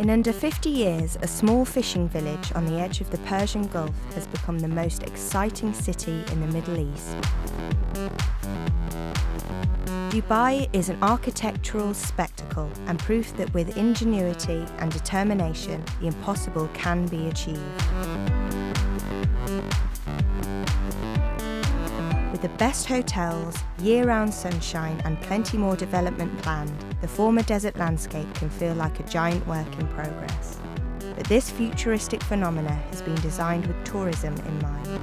In under 50 years, a small fishing village on the edge of the Persian Gulf has become the most exciting city in the Middle East. Dubai is an architectural spectacle and proof that with ingenuity and determination, the impossible can be achieved. With the best hotels, year-round sunshine and plenty more development planned, the former desert landscape can feel like a giant work in progress. But this futuristic phenomena has been designed with tourism in mind.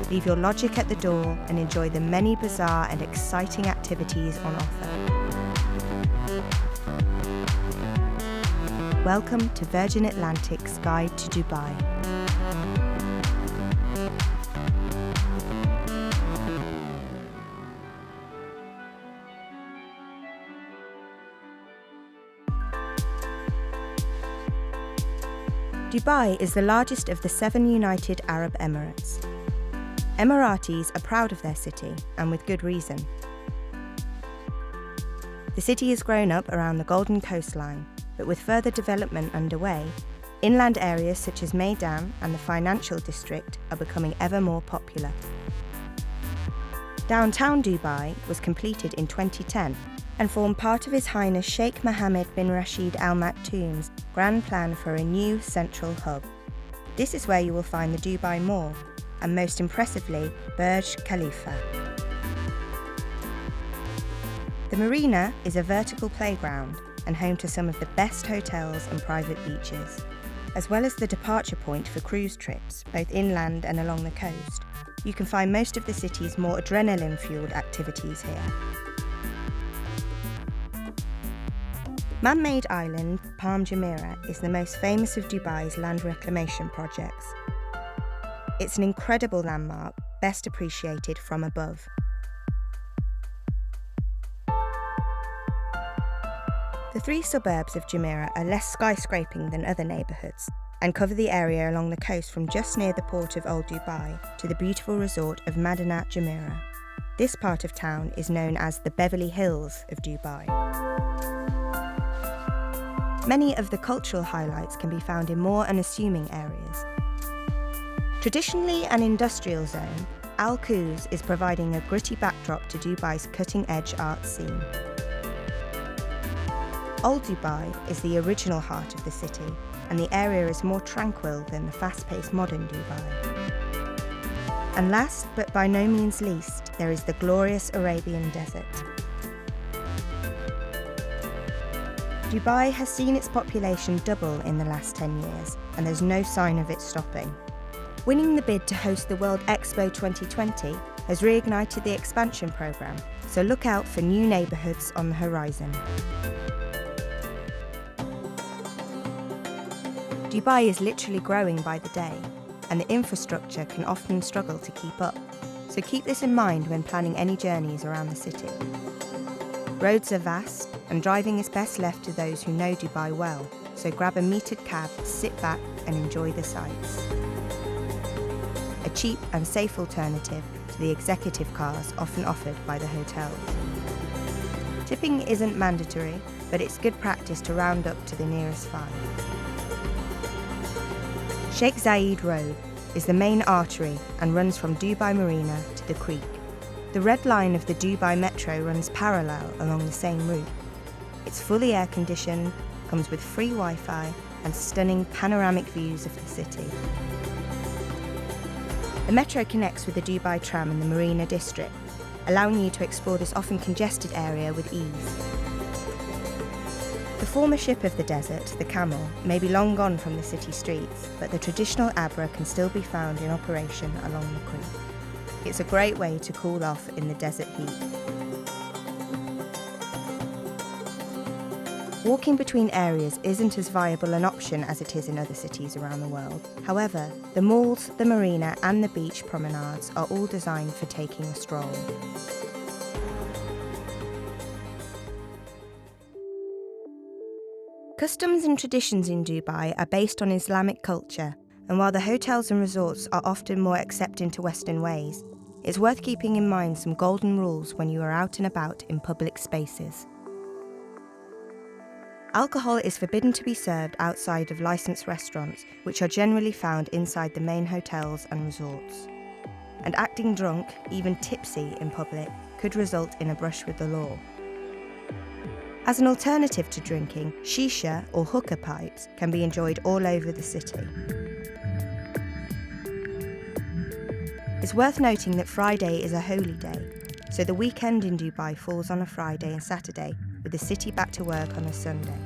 Leave your logic at the door and enjoy the many bizarre and exciting activities on offer. Welcome to Virgin Atlantic's Guide to Dubai. Dubai is the largest of the 7 United Arab Emirates. Emiratis are proud of their city, and with good reason. The city has grown up around the Golden Coastline, but with further development underway, inland areas such as Meydan and the Financial District are becoming ever more popular. Downtown Dubai was completed in 2010 and formed part of His Highness Sheikh Mohammed bin Rashid Al Maktoum's grand plan for a new central hub. This is where you will find the Dubai Mall, and most impressively, Burj Khalifa. The marina is a vertical playground and home to some of the best hotels and private beaches, as well as the departure point for cruise trips, both inland and along the coast. You can find most of the city's more adrenaline-fueled activities here. Man-made island Palm Jumeirah is the most famous of Dubai's land reclamation projects. It's an incredible landmark, best appreciated from above. The 3 suburbs of Jumeirah are less skyscraping than other neighbourhoods and cover the area along the coast from just near the port of Old Dubai to the beautiful resort of Madinat Jumeirah. This part of town is known as the Beverly Hills of Dubai. Many of the cultural highlights can be found in more unassuming areas. Traditionally an industrial zone, Al Quoz is providing a gritty backdrop to Dubai's cutting-edge art scene. Old Dubai is the original heart of the city, and the area is more tranquil than the fast-paced modern Dubai. And last, but by no means least, there is the glorious Arabian Desert. Dubai has seen its population double in the last 10 years, and there's no sign of it stopping. Winning the bid to host the World Expo 2020 has reignited the expansion programme, so look out for new neighbourhoods on the horizon. Dubai is literally growing by the day, and the infrastructure can often struggle to keep up, so keep this in mind when planning any journeys around the city. Roads are vast, and driving is best left to those who know Dubai well, so grab a metered cab, sit back and enjoy the sights. A cheap and safe alternative to the executive cars often offered by the hotels. Tipping isn't mandatory, but it's good practice to round up to the nearest 5. Sheikh Zayed Road is the main artery and runs from Dubai Marina to the creek. The red line of the Dubai Metro runs parallel along the same route. It's fully air-conditioned, comes with free Wi-Fi and stunning panoramic views of the city. The metro connects with the Dubai tram in the Marina district, allowing you to explore this often congested area with ease. The former ship of the desert, the Camel, may be long gone from the city streets, but the traditional Abra can still be found in operation along the creek. It's a great way to cool off in the desert heat. Walking between areas isn't as viable an option as it is in other cities around the world. However, the malls, the marina and the beach promenades are all designed for taking a stroll. Customs and traditions in Dubai are based on Islamic culture, and while the hotels and resorts are often more accepting to Western ways, it's worth keeping in mind some golden rules when you are out and about in public spaces. Alcohol is forbidden to be served outside of licensed restaurants, which are generally found inside the main hotels and resorts. And acting drunk, even tipsy in public, could result in a brush with the law. As an alternative to drinking, shisha or hookah pipes can be enjoyed all over the city. It's worth noting that Friday is a holy day, so the weekend in Dubai falls on a Friday and Saturday, with the city back to work on a Sunday.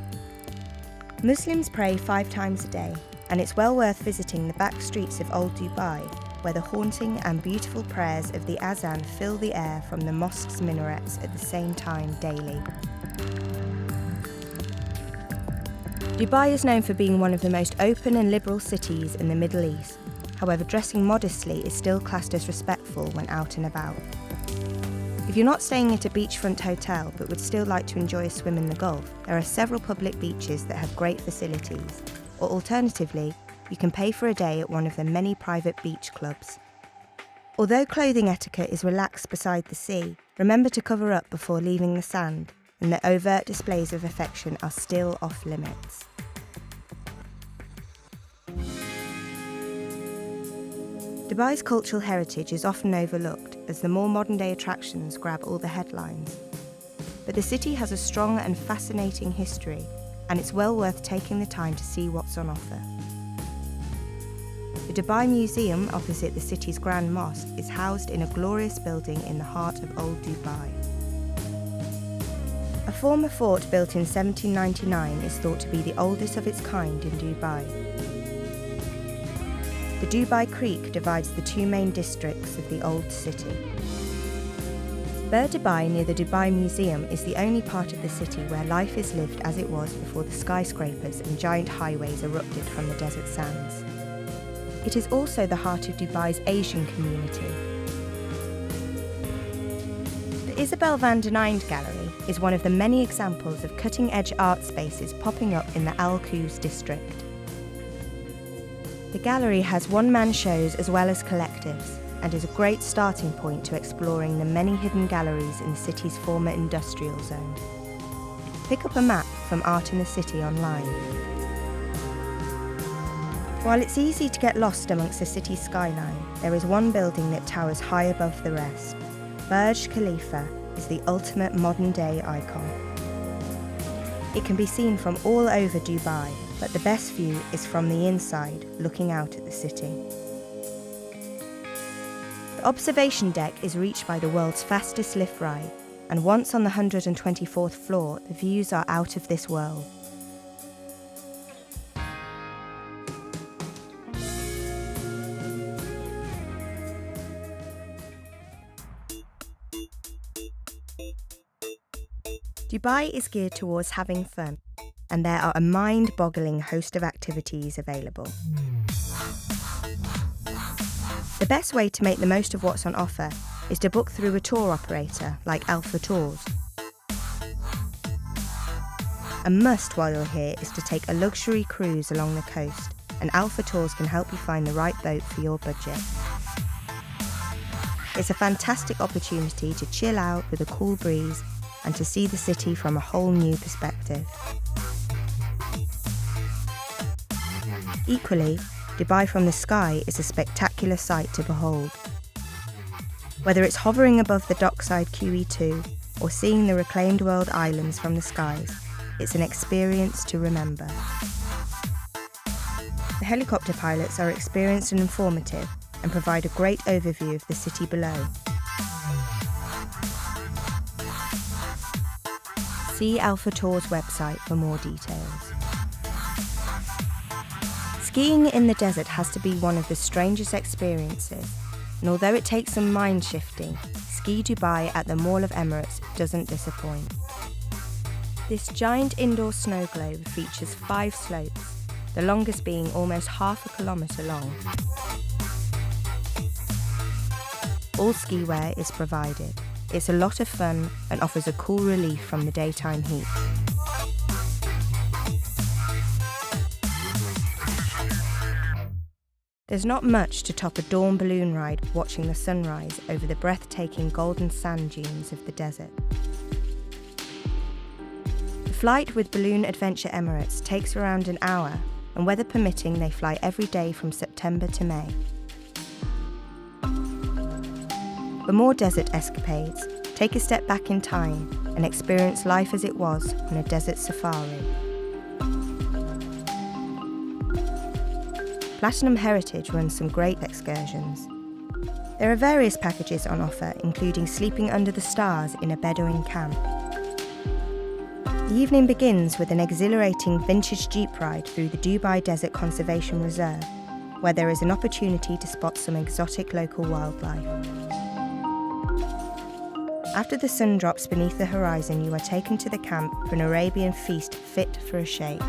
Muslims pray 5 times a day, and it's well worth visiting the back streets of Old Dubai, where the haunting and beautiful prayers of the azan fill the air from the mosque's minarets at the same time daily. Dubai is known for being one of the most open and liberal cities in the Middle East. However, dressing modestly is still classed as respectful when out and about. If you're not staying at a beachfront hotel but would still like to enjoy a swim in the Gulf, there are several public beaches that have great facilities. Or alternatively, you can pay for a day at one of the many private beach clubs. Although clothing etiquette is relaxed beside the sea, remember to cover up before leaving the sand, and that overt displays of affection are still off limits. Dubai's cultural heritage is often overlooked as the more modern-day attractions grab all the headlines. But the city has a strong and fascinating history, and it's well worth taking the time to see what's on offer. The Dubai Museum, opposite the city's Grand Mosque, is housed in a glorious building in the heart of Old Dubai. A former fort built in 1799 is thought to be the oldest of its kind in Dubai. The Dubai Creek divides the 2 main districts of the old city. Bur Dubai, near the Dubai Museum, is the only part of the city where life is lived as it was before the skyscrapers and giant highways erupted from the desert sands. It is also the heart of Dubai's Asian community. The Isabel van der Ninde Gallery is one of the many examples of cutting-edge art spaces popping up in the Al Quoz district. The gallery has one-man shows as well as collectives, and is a great starting point to exploring the many hidden galleries in the city's former industrial zone. Pick up a map from Art in the City online. While it's easy to get lost amongst the city's skyline, there is one building that towers high above the rest. Burj Khalifa is the ultimate modern-day icon. It can be seen from all over Dubai, but the best view is from the inside, looking out at the city. The observation deck is reached by the world's fastest lift ride, and once on the 124th floor, the views are out of this world. Dubai is geared towards having fun, and there are a mind-boggling host of activities available. The best way to make the most of what's on offer is to book through a tour operator like Alpha Tours. A must while you're here is to take a luxury cruise along the coast, and Alpha Tours can help you find the right boat for your budget. It's a fantastic opportunity to chill out with a cool breeze and to see the city from a whole new perspective. Equally, Dubai from the sky is a spectacular sight to behold. Whether it's hovering above the dockside QE2 or seeing the reclaimed world islands from the skies, it's an experience to remember. The helicopter pilots are experienced and informative and provide a great overview of the city below. See Alpha Tour's website for more details. Skiing in the desert has to be one of the strangest experiences, and although it takes some mind shifting, Ski Dubai at the Mall of Emirates doesn't disappoint. This giant indoor snow globe features 5 slopes, the longest being almost half a kilometre long. All ski wear is provided. It's a lot of fun and offers a cool relief from the daytime heat. There's not much to top a dawn balloon ride watching the sunrise over the breathtaking golden sand dunes of the desert. The flight with Balloon Adventure Emirates takes around an hour, and weather permitting, they fly every day from September to May. For more desert escapades, take a step back in time and experience life as it was on a desert safari. Platinum Heritage runs some great excursions. There are various packages on offer, including sleeping under the stars in a Bedouin camp. The evening begins with an exhilarating vintage jeep ride through the Dubai Desert Conservation Reserve, where there is an opportunity to spot some exotic local wildlife. After the sun drops beneath the horizon, you are taken to the camp for an Arabian feast fit for a sheikh.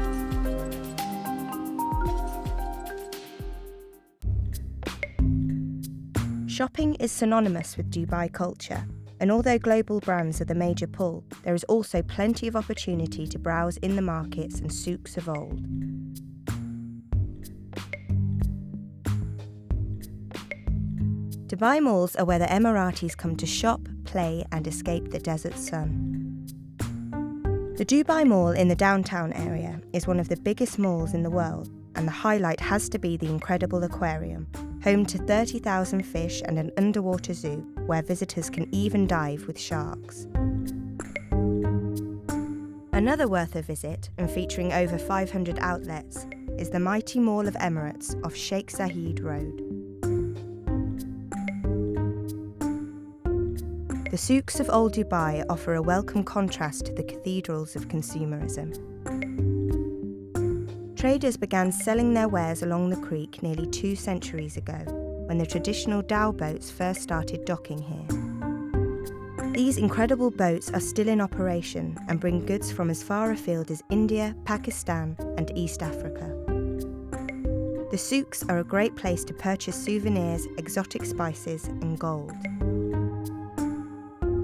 Shopping is synonymous with Dubai culture, and although global brands are the major pull, there is also plenty of opportunity to browse in the markets and souks of old. Dubai malls are where the Emiratis come to shop, play and escape the desert sun. The Dubai Mall in the downtown area is one of the biggest malls in the world, and the highlight has to be the incredible aquarium, home to 30,000 fish and an underwater zoo where visitors can even dive with sharks. Another worth a visit, and featuring over 500 outlets, is the mighty Mall of Emirates off Sheikh Zayed Road. The souks of old Dubai offer a welcome contrast to the cathedrals of consumerism. Traders began selling their wares along the creek nearly 2 centuries ago, when the traditional dhow boats first started docking here. These incredible boats are still in operation and bring goods from as far afield as India, Pakistan, and East Africa. The souks are a great place to purchase souvenirs, exotic spices, and gold.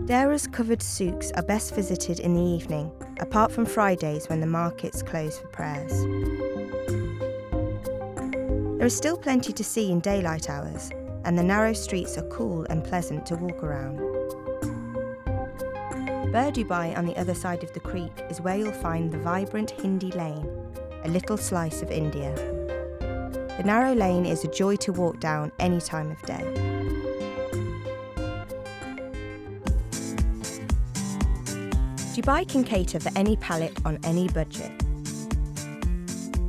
Dara-covered souks are best visited in the evening, apart from Fridays when the markets close for prayers. There is still plenty to see in daylight hours, and the narrow streets are cool and pleasant to walk around. Bur Dubai on the other side of the creek is where you'll find the vibrant Hindi Lane, a little slice of India. The narrow lane is a joy to walk down any time of day. Dubai can cater for any palate on any budget.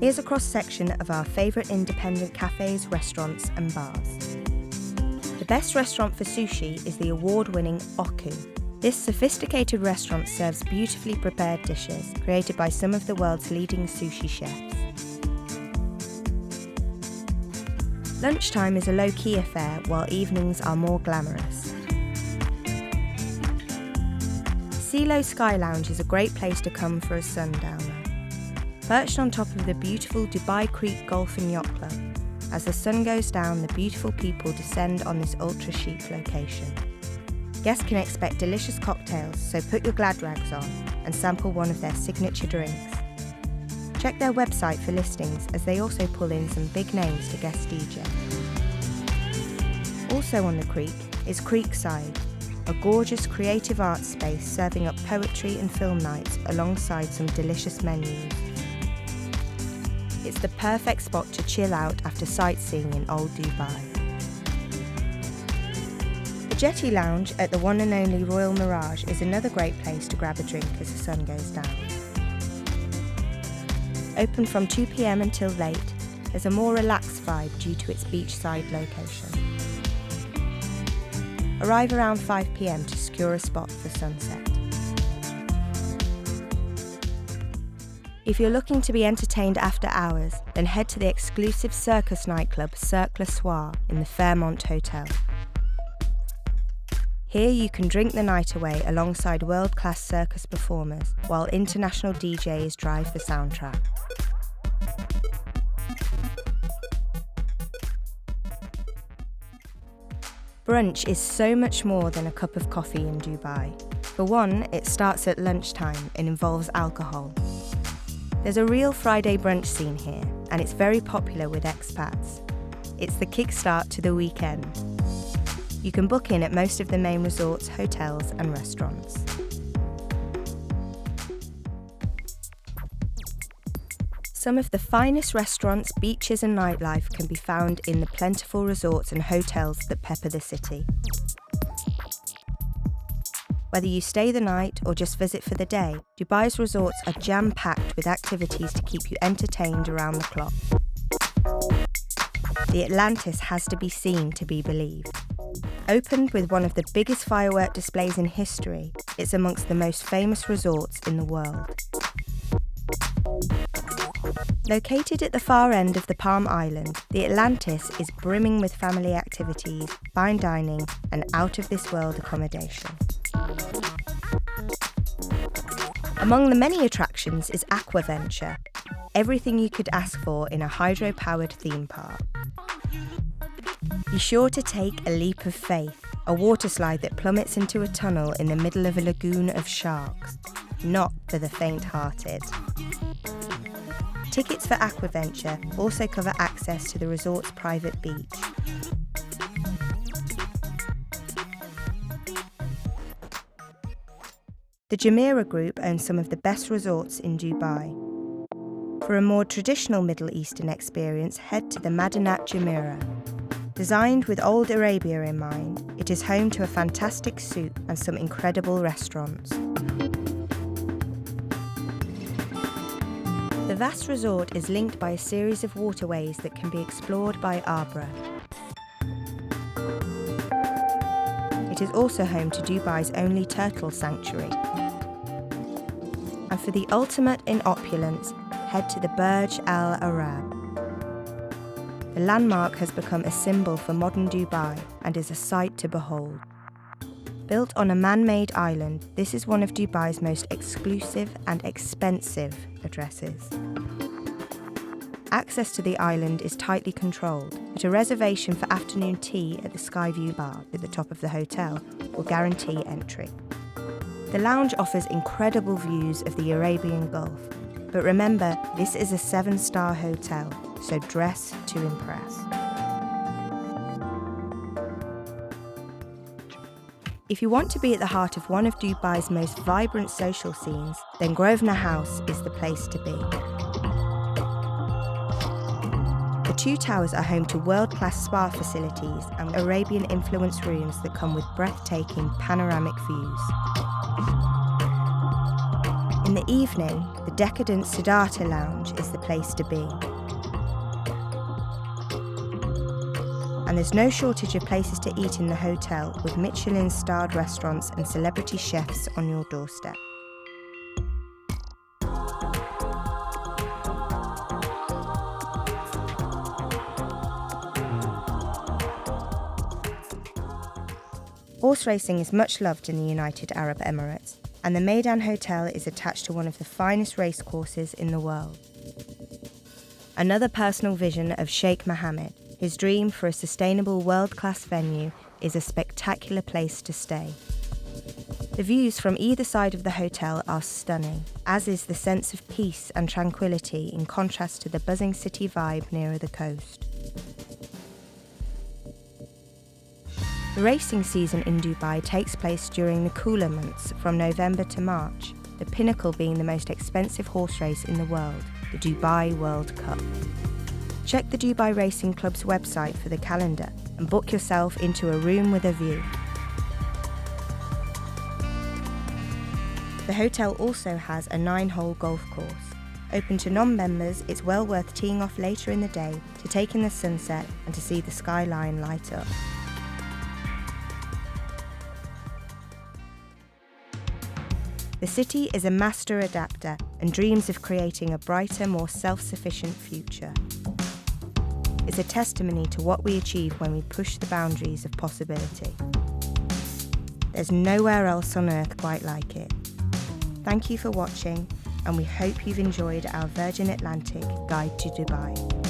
Here's a cross-section of our favourite independent cafes, restaurants and bars. The best restaurant for sushi is the award-winning Oku. This sophisticated restaurant serves beautifully prepared dishes created by some of the world's leading sushi chefs. Lunchtime is a low-key affair, while evenings are more glamorous. Silo Sky Lounge is a great place to come for a sundowner. Perched on top of the beautiful Dubai Creek Golf and Yacht Club, as the sun goes down, the beautiful people descend on this ultra-chic location. Guests can expect delicious cocktails, so put your glad rags on and sample one of their signature drinks. Check their website for listings, as they also pull in some big names to guest DJ. Also on the creek is Creekside, a gorgeous creative arts space serving up poetry and film nights alongside some delicious menus. It's the perfect spot to chill out after sightseeing in old Dubai. The Jetty Lounge at the one and only Royal Mirage is another great place to grab a drink as the sun goes down. Open from 2 p.m. until late, there's a more relaxed vibe due to its beachside location. Arrive around 5 p.m. to secure a spot for sunset. If you're looking to be entertained after hours, then head to the exclusive circus nightclub Cirque Le Soir in the Fairmont Hotel. Here you can drink the night away alongside world-class circus performers, while international DJs drive the soundtrack. Brunch is so much more than a cup of coffee in Dubai. For one, it starts at lunchtime and involves alcohol. There's a real Friday brunch scene here, and it's very popular with expats. It's the kickstart to the weekend. You can book in at most of the main resorts, hotels and restaurants. Some of the finest restaurants, beaches and nightlife can be found in the plentiful resorts and hotels that pepper the city. Whether you stay the night or just visit for the day, Dubai's resorts are jam-packed with activities to keep you entertained around the clock. The Atlantis has to be seen to be believed. Opened with one of the biggest firework displays in history, it's amongst the most famous resorts in the world. Located at the far end of the Palm Island, the Atlantis is brimming with family activities, fine dining, and out-of-this-world accommodation. Among the many attractions is Aquaventure, everything you could ask for in a hydro-powered theme park. Be sure to take a leap of faith, a water slide that plummets into a tunnel in the middle of a lagoon of sharks, not for the faint-hearted. Tickets for Aquaventure also cover access to the resort's private beach. The Jumeirah Group owns some of the best resorts in Dubai. For a more traditional Middle Eastern experience, head to the Madinat Jumeirah. Designed with old Arabia in mind, it is home to a fantastic souk and some incredible restaurants. The vast resort is linked by a series of waterways that can be explored by Abra. It is also home to Dubai's only turtle sanctuary. And for the ultimate in opulence, head to the Burj Al Arab. The landmark has become a symbol for modern Dubai and is a sight to behold. Built on a man-made island, this is one of Dubai's most exclusive and expensive addresses. Access to the island is tightly controlled, but a reservation for afternoon tea at the Skyview Bar at the top of the hotel will guarantee entry. The lounge offers incredible views of the Arabian Gulf, but remember, this is a 7-star hotel, so dress to impress. If you want to be at the heart of one of Dubai's most vibrant social scenes, then Grosvenor House is the place to be. The two towers are home to world-class spa facilities and Arabian-influenced rooms that come with breathtaking panoramic views. In the evening, the decadent Siddhartha Lounge is the place to be. And there's no shortage of places to eat in the hotel, with Michelin-starred restaurants and celebrity chefs on your doorstep. Horse racing is much loved in the United Arab Emirates, and the Meydan Hotel is attached to one of the finest racecourses in the world. Another personal vision of Sheikh Mohammed, his dream for a sustainable world-class venue, is a spectacular place to stay. The views from either side of the hotel are stunning, as is the sense of peace and tranquility in contrast to the buzzing city vibe nearer the coast. The racing season in Dubai takes place during the cooler months from November to March, the pinnacle being the most expensive horse race in the world, the Dubai World Cup. Check the Dubai Racing Club's website for the calendar and book yourself into a room with a view. The hotel also has a 9-hole golf course. Open to non-members, it's well worth teeing off later in the day to take in the sunset and to see the skyline light up. The city is a master adapter and dreams of creating a brighter, more self-sufficient future. It's a testimony to what we achieve when we push the boundaries of possibility. There's nowhere else on earth quite like it. Thank you for watching, and we hope you've enjoyed our Virgin Atlantic Guide to Dubai.